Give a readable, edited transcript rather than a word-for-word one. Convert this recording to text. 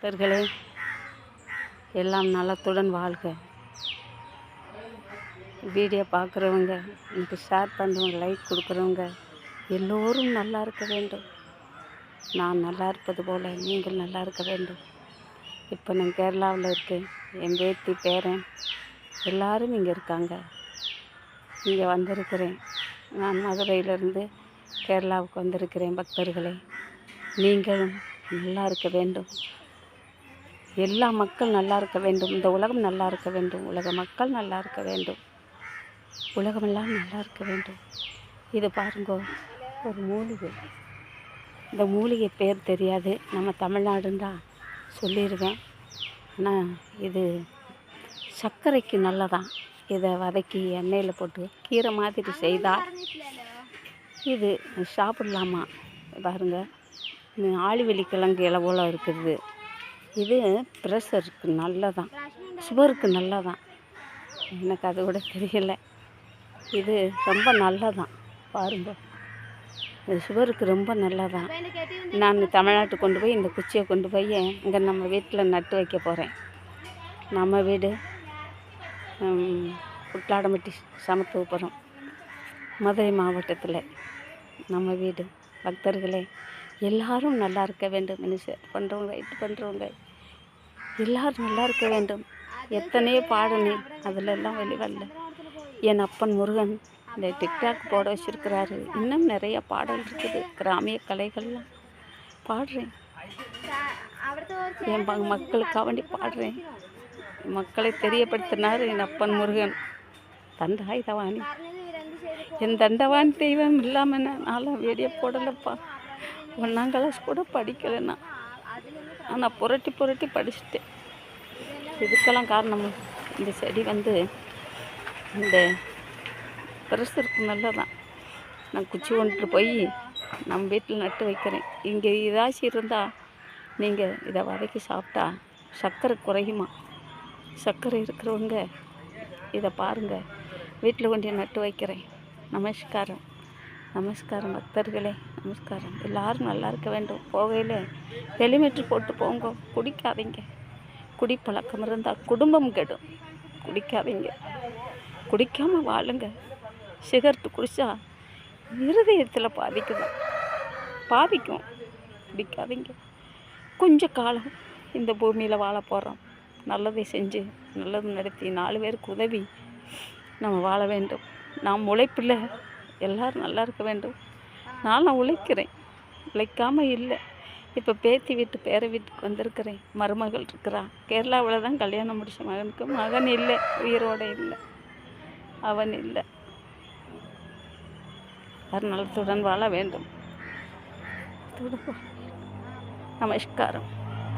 பக்தர்களே, எல்லாம் நலத்துடன் வாழ்க. வீடியோ பார்க்குறவங்க, எனக்கு ஷேர் பண்ணுறவங்க, லைக் கொடுக்குறவங்க எல்லோரும் நல்லா இருக்க வேண்டும். நான் நல்லா இருப்பது போல் நீங்கள் நல்லா இருக்க வேண்டும். இப்போ நான் கேரளாவில் இருக்கேன். என் பேத்தி பேரன் எல்லோரும் இங்கே இருக்காங்க. இங்கே வந்திருக்கிறேன். நான் மதுரையிலிருந்து கேரளாவுக்கு வந்திருக்கிறேன். பக்தர்களே, நீங்களும் நல்லா இருக்க வேண்டும். எல்லா மக்கள் நல்லா இருக்க வேண்டும். இந்த உலகம் நல்லா இருக்க வேண்டும். உலக மக்கள் நல்லா இருக்க வேண்டும். உலகமெல்லாம் நல்லா இருக்க வேண்டும். இது பாருங்கோ, ஒரு மூலிகை. இந்த மூலிகை பேர் தெரியாது. நம்ம தமிழ்நாடுன்னு தான் சொல்லிடுவேன். ஆனால் இது சர்க்கரைக்கு நல்லதான். இதை வதக்கி எண்ணெயில் போட்டு கீரை மாதிரி செய்தால் இது சாப்பிடலாமா? பாருங்கள், ஆளிவெளிக்கிழங்கு இலை போல் இருக்குது. இது ப்ரெஷருக்கு நல்லதான், சுகருக்கு நல்லதான். எனக்கு அது கூட தெரியல. இது ரொம்ப நல்லதான். பாருங்கள், இது சுகருக்கு ரொம்ப நல்லதான். நான் தமிழ்நாட்டுக்கு கொண்டு போய் இந்த குச்சியை கொண்டு போய் இங்கே நம்ம வீட்டில் நட்டு வைக்க போகிறேன். நம்ம வீடு குட்லாடம்பட்டி சமத்துவபுரம், மதுரை மாவட்டத்தில் நம்ம வீடு. பக்தர்களே, எல்லாரும் நல்லா இருக்க வேண்டும். ஷேர் பண்ணுறவங்க, ரைட் பண்ணுறவங்க எல்லோரும் நல்லா இருக்க வேண்டும். எத்தனையோ பாடனே அதிலெல்லாம் வெளிவரல. என் அப்பன் முருகன் இந்த டிக்டாக் போட வச்சுருக்கிறாரு. இன்னும் நிறைய பாடல் இருக்குது. கிராமிய கலைகள்லாம் பாடுறேன். என் மக்களுக்காக வேண்டி பாடுறேன். மக்களை தெரியப்படுத்தினார் என் அப்பன் முருகன். தண்டாய் தவானி, என் தண்டவாணி தெய்வம் இல்லாமல் நான்லாம் வீடியோ போடலைப்பா. 1ஆம் கிளாஸ் கூட படிக்கலைன்னா, ஆனால் புரட்டி படிச்சுட்டேன். இதுக்கெல்லாம் காரணம் இந்த செடி இந்த ப்ரெஷருக்கு நல்லதான். நான் குச்சி கொண்டுட்டு போய் நம்ம வீட்டில் நட்டு வைக்கிறேன். இங்கே ஏதாச்சும் இருந்தால் நீங்கள் இதை வதக்கி சாப்பிட்டா சர்க்கரை குறையுமா? சர்க்கரை இருக்கிறவங்க இதை பாருங்கள். வீட்டில் கொண்டு நட்டு வைக்கிறேன். நமஸ்காரம், நமஸ்காரம் பக்தர்களே, நமஸ்காரம். எல்லோரும் நல்லா இருக்க வேண்டும். போகையில் ஹெல்மெட்டு போட்டு போங்க. குடிக்காதீங்க. குடிப்பழக்கம் இருந்தால் குடும்பம் கெடும். குடிக்காதீங்க. குடிக்காமல் வாழுங்க. சிகரெட்டு குடித்தா இருதயத்தில் பாதிக்கும். குடிக்காதீங்க. கொஞ்ச காலம் இந்த பூமியில் வாழ போகிறோம். நல்லதை செஞ்சு நல்லது நடத்தி 4 பேருக்கு உதவி நம்ம வாழ வேண்டும். நாம் உழைப்பில் எல்லோரும் நல்லா இருக்க வேண்டும். நான் உழைக்கிறேன், உழைக்காமல் இல்லை. இப்போ பேத்தி வீட்டு பேர வீட்டுக்கு வந்திருக்கிறேன். மருமகள் இருக்கிறா. கேரளாவில் தான் கல்யாணம் முடிச்ச மகனுக்கு மகன் இல்லை, உயிரோடு இல்லை, அவன் இல்லை. நலத்துடன் வாழ வேண்டும். நமஸ்காரம்.